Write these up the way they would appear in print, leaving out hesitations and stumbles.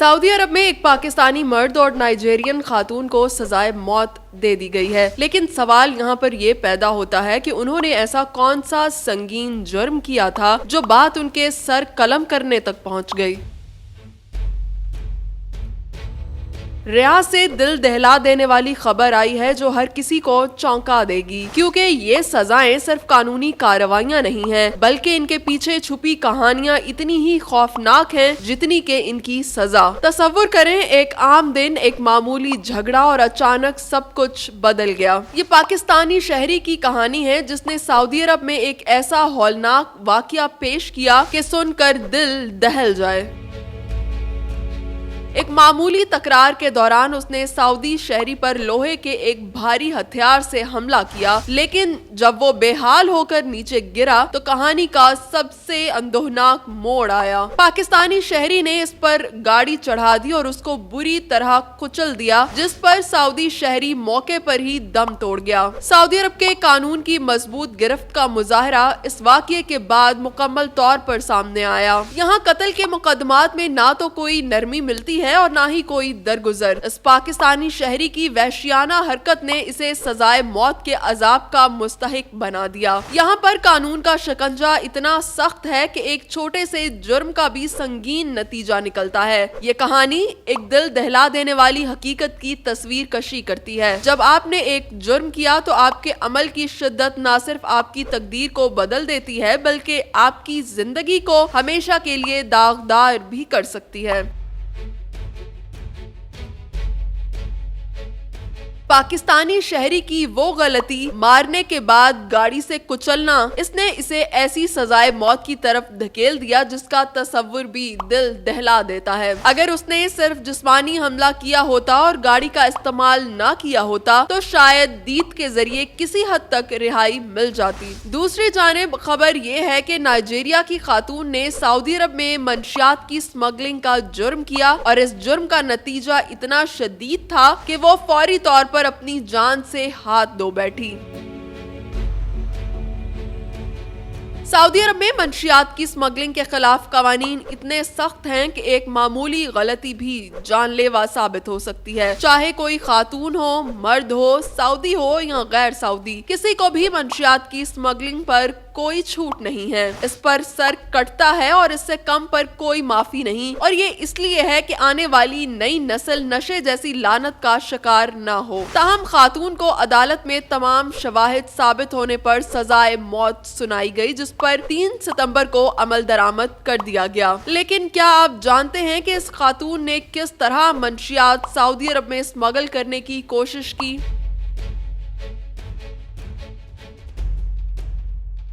Saudi अरब में एक पाकिस्तानी मर्द और नाइजीरियन खातून को सजाए मौत दे दी गई है, लेकिन सवाल यहाँ पर ये पैदा होता है कि उन्होंने ऐसा कौन सा संगीन जुर्म किया था जो बात उनके सर कलम करने तक पहुँच गई। रियाद से दिल दहला देने वाली खबर आई है जो हर किसी को चौंका देगी, क्योंकि ये सजाएं सिर्फ कानूनी कार्रवाइयां नहीं हैं, बल्कि इनके पीछे छुपी कहानियां इतनी ही खौफनाक हैं जितनी के इनकी सजा। तसव्वुर करें, एक आम दिन, एक मामूली झगड़ा और अचानक सब कुछ बदल गया। ये पाकिस्तानी शहरी की कहानी है जिसने सऊदी अरब में एक ऐसा हौलनाक वाकया पेश किया कि सुनकर दिल दहल जाए। एक मामूली तकरार के दौरान उसने सऊदी शहरी पर लोहे के एक भारी हथियार से हमला किया, लेकिन जब वो बेहाल होकर नीचे गिरा तो कहानी का सबसे अंदोहनाक मोड़ आया। पाकिस्तानी शहरी ने इस पर गाड़ी चढ़ा दी और उसको बुरी तरह कुचल दिया, जिस पर सऊदी शहरी मौके पर ही दम तोड़ गया। सऊदी अरब के कानून की मजबूत गिरफ्त का मुजाहरा इस वाकये के बाद मुकम्मल तौर पर सामने आया। यहाँ कत्ल के मुकदमात में ना तो कोई नरमी मिलती है और ना ही कोई दरगुजर। इस पाकिस्तानी शहरी की वहशियाना हरकत ने इसे सजाए मौत के अजाब का मुस्तहिक बना दिया। यहाँ पर कानून का शिकंजा इतना सख्त है कि एक छोटे से जुर्म का भी संगीन नतीजा निकलता है। ये कहानी एक दिल दहला देने वाली हकीकत की तस्वीर कशी करती है। जब आपने एक जुर्म किया तो आपके अमल की शिद्दत न सिर्फ आपकी तकदीर को बदल देती है, बल्कि आपकी जिंदगी को हमेशा के लिए दागदार भी कर सकती है। पाकिस्तानी शहरी की वो गलती, मारने के बाद गाड़ी से कुचलना, इसने इसे ऐसी सजाए मौत की तरफ धकेल दिया जिसका तसव्वुर भी दिल दहला देता है। अगर उसने सिर्फ जिस्मानी हमला किया होता और गाड़ी का इस्तेमाल ना किया होता तो शायद दीद के जरिए किसी हद तक रिहाई मिल जाती। दूसरी जानिब खबर ये है कि नाइजीरिया की खातून ने सऊदी अरब में मंशियात की स्मगलिंग का जुर्म किया और इस जुर्म का नतीजा इतना शदीद था कि वो फौरी तौर पर अपनी जान से हाथ धो बैठी। सऊदी अरब में मंशियात की स्मगलिंग के खिलाफ कवानीन इतने सख्त हैं कि एक मामूली गलती भी जानलेवा साबित हो सकती है। चाहे कोई खातून हो, मर्द हो, सऊदी हो या गैर सऊदी, किसी को भी मंशियात की स्मगलिंग पर कोई छूट नहीं है। इस पर सर कटता है और इससे कम पर कोई माफी नहीं, और ये इसलिए है कि आने वाली नई नस्ल नशे जैसी लानत का शिकार ना हो। ताहम खातून को अदालत में तमाम शवाहिद साबित होने पर सजाए मौत सुनाई गई, जिस पर 3 सितंबर को अमल दरामद कर दिया गया। लेकिन क्या आप जानते हैं कि इस खातून ने किस तरह मंशियात सऊदी अरब में स्मगल करने की कोशिश की?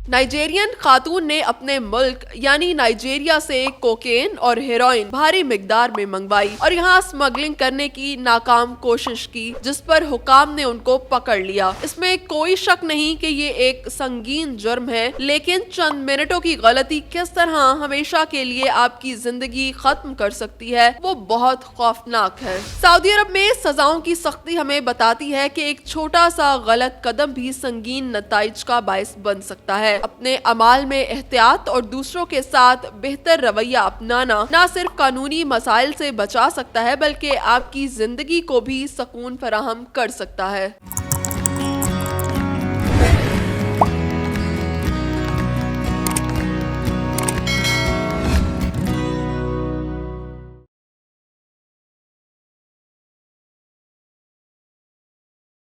नाइजीरियन खातून ने अपने मुल्क यानी नाइजीरिया से कोकेन और हेरोइन भारी मिकदार में मंगवाई और यहाँ स्मगलिंग करने की नाकाम कोशिश की, जिस पर हुकाम ने उनको पकड़ लिया। इसमें कोई शक नहीं कि ये एक संगीन जुर्म है, लेकिन चंद मिनटों की गलती किस तरह हमेशा के लिए आपकी जिंदगी खत्म कर सकती है, वो बहुत खौफनाक है। सऊदी अरब में सजाओं की सख्ती हमें बताती है कि एक छोटा सा गलत कदम भी संगीन नताइज का बायस बन सकता है। अपने अमाल में एहतियात और दूसरों के साथ बेहतर रवैया अपनाना न सिर्फ कानूनी मसाइल से बचा सकता है, बल्कि आपकी जिंदगी को भी सुकून फराहम कर सकता है।